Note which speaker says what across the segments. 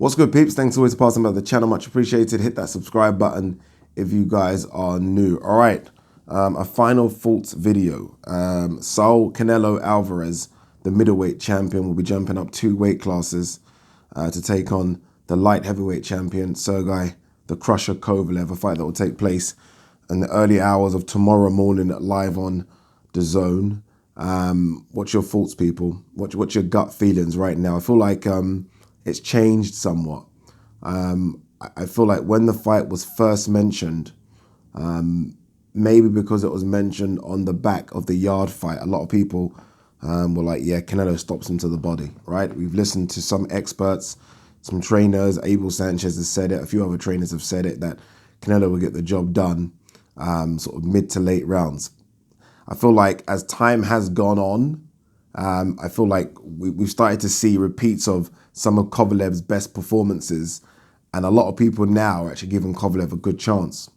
Speaker 1: What's good, peeps? Thanks always for passing by the channel. Much appreciated. Hit that subscribe button if you guys are new. All right, a final thoughts video. Saul Canelo Alvarez, the middleweight champion, will be jumping up 2 weight classes to take on the light heavyweight champion, Sergey the Crusher Kovalev, a fight that will take place in the early hours of tomorrow morning live on DAZN. What's your thoughts, people? What's your gut feelings right now? I feel like it's changed somewhat. I feel like when the fight was first mentioned, maybe because it was mentioned on the back of the Yard fight, a lot of people were like, yeah, Canelo stops him to the body, right? We've listened to some experts, some trainers. Abel Sanchez has said it. A few other trainers have said it, that Canelo will get the job done sort of mid to late rounds. I feel like as time has gone on, I feel like we've started to see repeats of some of Kovalev's best performances, and a lot of people now are actually giving Kovalev a good chance.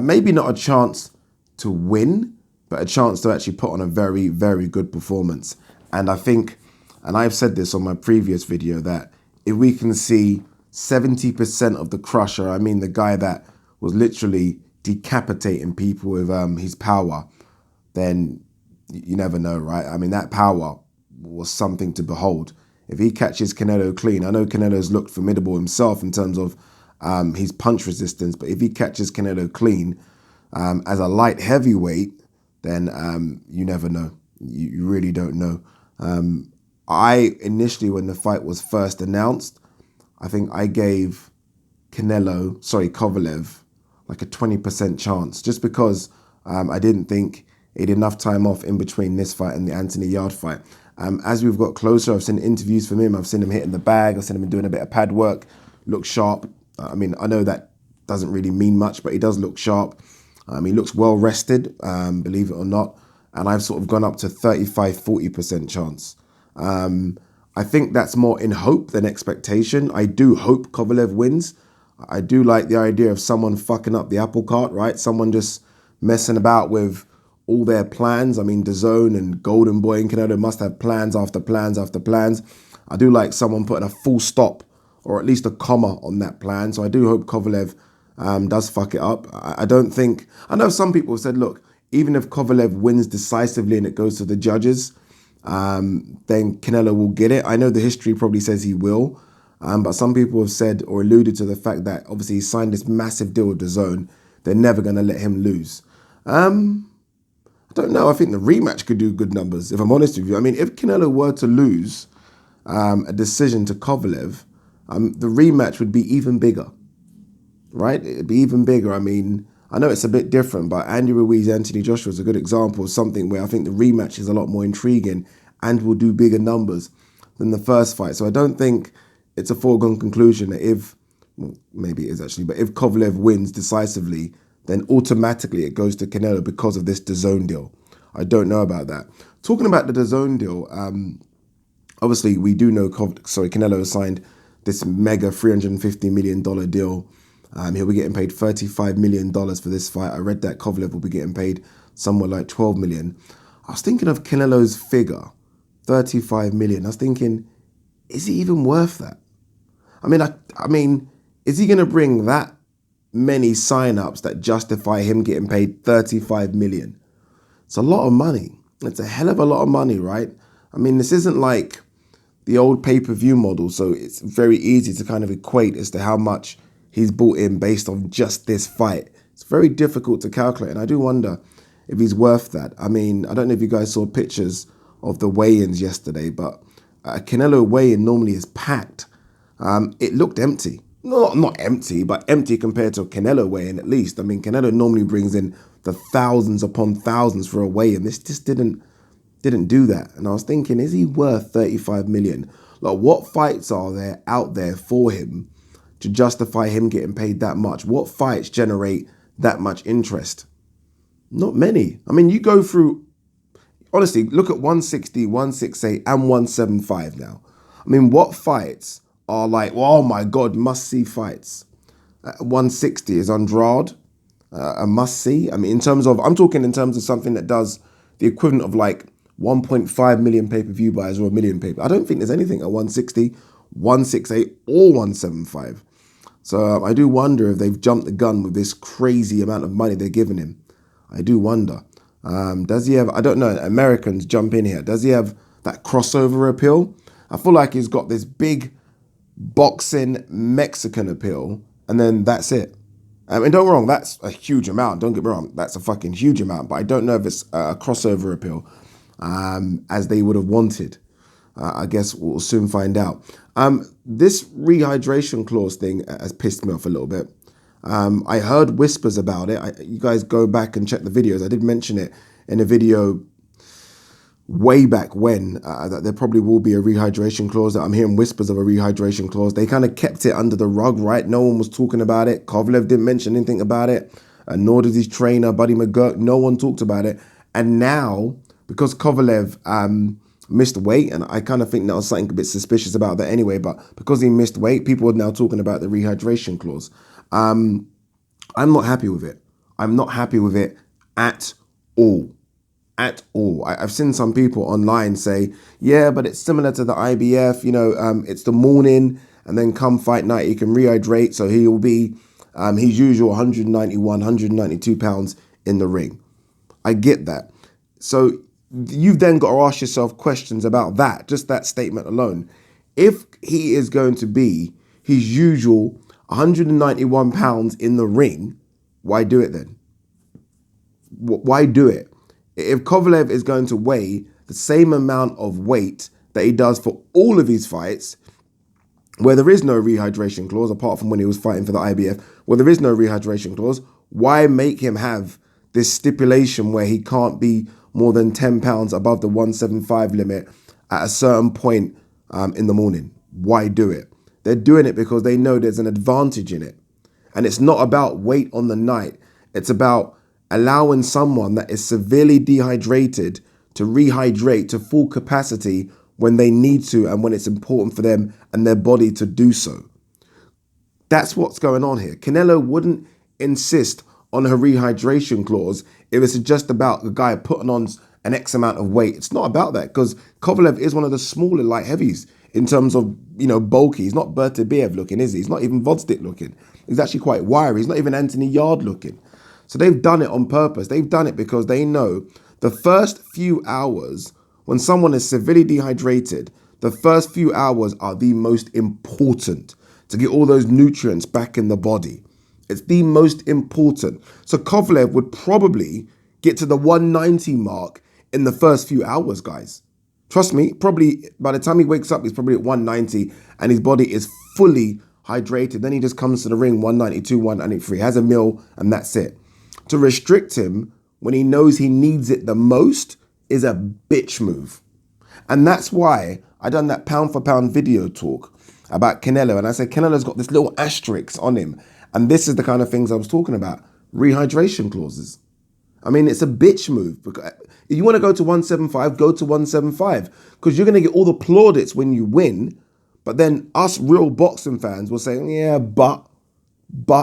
Speaker 1: Maybe not a chance to win, but a chance to actually put on a very, very good performance. And I think, and I've said this on my previous video, that if we can see 70% of the Crusher, I mean the guy that was literally decapitating people with his power, then you never know, right? I mean, that power was something to behold. If he catches Canelo clean, I know Canelo's looked formidable himself in terms of his punch resistance, but if he catches Canelo clean as a light heavyweight, then you never know. You really don't know. I initially, when the fight was first announced, I think I gave Kovalev like a 20% chance, just because I didn't think he had enough time off in between this fight and the Anthony Yard fight. As we've got closer, I've seen interviews from him. I've seen him hitting the bag. I've seen him doing a bit of pad work, look sharp. I mean, I know that doesn't really mean much, but he does look sharp. He looks well rested, believe it or not. And I've sort of gone up to 35-40% chance. I think that's more in hope than expectation. I do hope Kovalev wins. I do like the idea of someone fucking up the apple cart, right? Someone just messing about with all their plans. I mean, DAZN and Golden Boy and Canelo must have plans after plans after plans. I do like someone putting a full stop or at least a comma on that plan. So I do hope Kovalev does fuck it up. I don't think, I know some people have said, look, even if Kovalev wins decisively and it goes to the judges, then Canelo will get it. I know the history probably says he will, but some people have said or alluded to the fact that obviously he signed this massive deal with DAZN. They're never going to let him lose. I don't know. I think the rematch could do good numbers, if I'm honest with you. I mean, if Canelo were to lose a decision to Kovalev, the rematch would be even bigger, right? It'd be even bigger. I mean, I know it's a bit different, but Andy Ruiz, Anthony Joshua is a good example of something where I think the rematch is a lot more intriguing and will do bigger numbers than the first fight. So I don't think it's a foregone conclusion that if, well, maybe it is actually, but if Kovalev wins decisively, then automatically it goes to Canelo because of this DAZN deal. I don't know about that. Talking about the DAZN deal, obviously we do know Canelo signed this mega $350 million deal. He'll be getting paid $35 million for this fight. I read that Kovalev will be getting paid somewhere like $12 million. I was thinking of Canelo's figure, $35 million. I was thinking, is he even worth that? I mean, is he going to bring that many sign-ups that justify him getting paid $35 million? It's a lot of money. It's a hell of a lot of money, right? I mean, this isn't like the old pay-per-view model, so it's very easy to kind of equate as to how much he's bought in based on just this fight. It's very difficult to calculate, and I do wonder if he's worth that. I mean, I don't know if you guys saw pictures of the weigh-ins yesterday, but Canelo weigh-in normally is packed. It looked empty. Not empty, but empty compared to Canelo weigh-in at least. I mean, Canelo normally brings in the thousands upon thousands for a weigh-in. This just didn't do that. And I was thinking, is he worth $35 million? Like, what fights are there out there for him to justify him getting paid that much? What fights generate that much interest? Not many. I mean, you go through, honestly, look at 160, 168, and 175 now. I mean, what fights are like, oh my God, must-see fights? 160 is Andrade, a must-see. I mean, I'm talking in terms of something that does the equivalent of like 1.5 million pay-per-view buys or a million pay-per-view. I don't think there's anything at 160 168 or 175. So I do wonder if they've jumped the gun with this crazy amount of money they're giving him. I do wonder. Does he have, I don't know, Americans jump in here. Does he have that crossover appeal? I feel like he's got this big boxing Mexican appeal, and then that's it. And don't get me wrong, that's a huge amount. Don't get me wrong, that's a fucking huge amount. But I don't know if it's a crossover appeal as they would have wanted. I guess we'll soon find out. This rehydration clause thing has pissed me off a little bit. I heard whispers about it. You guys go back and check the videos. I did mention it in a video way back when, that there probably will be a rehydration clause, that I'm hearing whispers of a rehydration clause. They kind of kept it under the rug, right? No one was talking about it. Kovalev didn't mention anything about it, nor did his trainer, Buddy McGurk. No one talked about it. And now, because Kovalev missed weight, and I kind of think that was something a bit suspicious about that anyway, but because he missed weight, people are now talking about the rehydration clause. I'm not happy with it. I'm not happy with it at all. At all. I've seen some people online say, yeah, but it's similar to the IBF, you know, it's the morning and then come fight night, he can rehydrate. So he will be his usual 191, 192 pounds in the ring. I get that. So you've then got to ask yourself questions about that, just that statement alone. If he is going to be his usual 191 pounds in the ring, why do it then? Why do it? If Kovalev is going to weigh the same amount of weight that he does for all of his fights, where there is no rehydration clause, apart from when he was fighting for the IBF, where there is no rehydration clause, why make him have this stipulation where he can't be more than 10 pounds above the 175 limit at a certain point in the morning? Why do it? They're doing it because they know there's an advantage in it. And it's not about weight on the night. It's about allowing someone that is severely dehydrated to rehydrate to full capacity when they need to and when it's important for them and their body to do so. That's what's going on here. Canelo wouldn't insist on her rehydration clause if it's just about the guy putting on an X amount of weight. It's not about that, because Kovalev is one of the smaller light heavies in terms of, you know, bulky. He's not Bertebiev looking, is he? He's not even Vodstick looking. He's actually quite wiry. He's not even Anthony Yard looking. So they've done it on purpose. They've done it because they know the first few hours, when someone is severely dehydrated, the first few hours are the most important to get all those nutrients back in the body. It's the most important. So Kovalev would probably get to the 190 mark in the first few hours, guys. Trust me, probably by the time he wakes up, he's probably at 190 and his body is fully hydrated. Then he just comes to the ring, 192, 193, has a meal, and that's it. To restrict him when he knows he needs it the most is a bitch move. And that's why I done that pound for pound video talk about Canelo. And I said, Canelo's got this little asterisk on him. And this is the kind of things I was talking about. Rehydration clauses. I mean, it's a bitch move. If you want to go to 175, go to 175. Because you're going to get all the plaudits when you win. But then us real boxing fans will say, yeah, but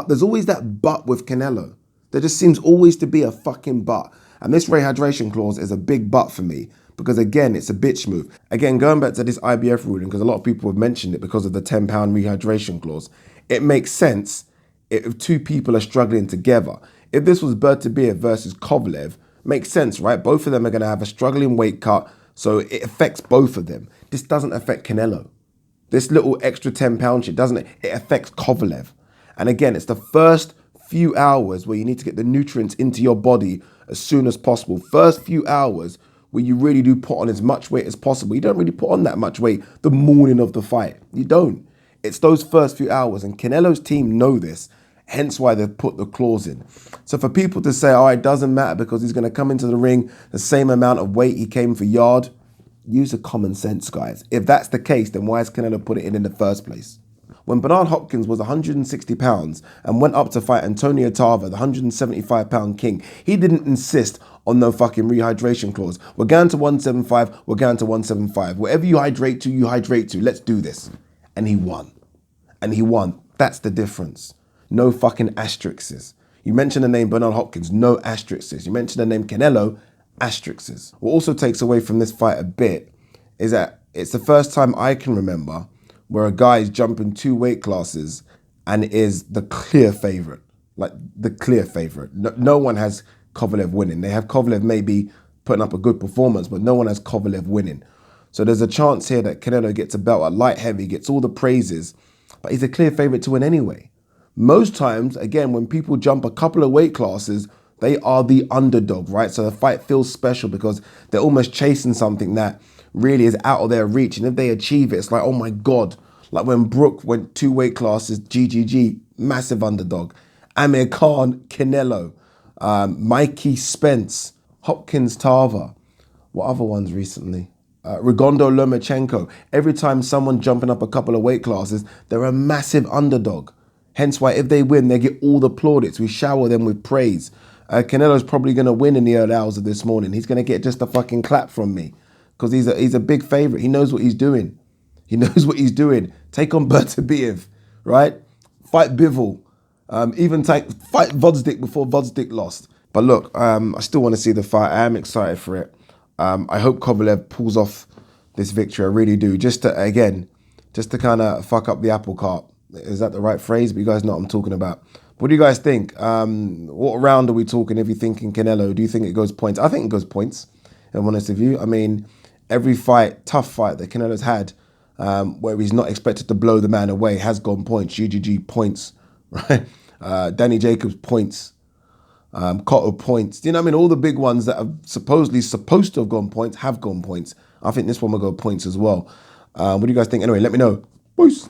Speaker 1: there's always that but with Canelo. There just seems always to be a fucking but. And this rehydration clause is a big but for me. Because again, it's a bitch move. Again, going back to this IBF ruling, because a lot of people have mentioned it because of the 10 pound rehydration clause. It makes sense if two people are struggling together. If this was Bertebiev versus Kovalev, makes sense, right? Both of them are going to have a struggling weight cut, so it affects both of them. This doesn't affect Canelo. This little extra 10 pound shit doesn't, it affects Kovalev. And again, it's the first few hours where you need to get the nutrients into your body as soon as possible. First few hours where you really do put on as much weight as possible. You don't really put on that much weight the morning of the fight. You don't. It's those first few hours, and Canelo's team know this, hence why they've put the clause in. So for people to say, oh, it doesn't matter because he's going to come into the ring the same amount of weight he came for Yard, use a common sense, guys. If that's the case, then why has Canelo put it in the first place? When Bernard Hopkins was 160 pounds and went up to fight Antonio Tarver, the 175 pound king, he didn't insist on no fucking rehydration clause. We're going to 175, we're going to 175. Whatever you hydrate to, you hydrate to. Let's do this. And he won. And he won. That's the difference. No fucking asterisks. You mention the name Bernard Hopkins, no asterisks. You mention the name Canelo, asterisks. What also takes away from this fight a bit is that it's the first time I can remember where a guy is jumping 2 weight classes and is the clear favorite, like the clear favorite. No one has Kovalev winning. They have Kovalev maybe putting up a good performance, but no one has Kovalev winning. So there's a chance here that Canelo gets a belt at light heavy, gets all the praises, but he's a clear favorite to win anyway. Most times, again, when people jump a couple of weight classes, they are the underdog, right? So the fight feels special because they're almost chasing something that really is out of their reach. And if they achieve it, it's like, oh my God. Like when Brook went 2 weight classes, GGG, massive underdog. Amir Khan, Canelo, Mikey Spence, Hopkins Tarver. What other ones recently? Rigondo Lomachenko. Every time someone jumping up a couple of weight classes, they're a massive underdog. Hence why if they win, they get all the plaudits. We shower them with praise. Canelo's probably going to win in the early hours of this morning. He's going to get just a fucking clap from me because he's a big favorite. He knows what he's doing. He knows what he's doing. Take on Bertabiev, right? Fight Bivol. Fight Vodsdik before Vodsdik lost. But look, I still want to see the fight. I am excited for it. I hope Kovalev pulls off this victory. I really do. Just to kind of fuck up the apple cart. Is that the right phrase? But you guys know what I'm talking about. What do you guys think? What round are we talking if you're thinking Canelo? Do you think it goes points? I think it goes points, if I'm honest with you. I mean, every fight, tough fight that Canelo's had, where he's not expected to blow the man away, has gone points. GGG points, right? Danny Jacobs points. Cotto points. You know what I mean? All the big ones that are supposedly supposed to have gone points have gone points. I think this one will go points as well. What do you guys think? Anyway, let me know. Peace.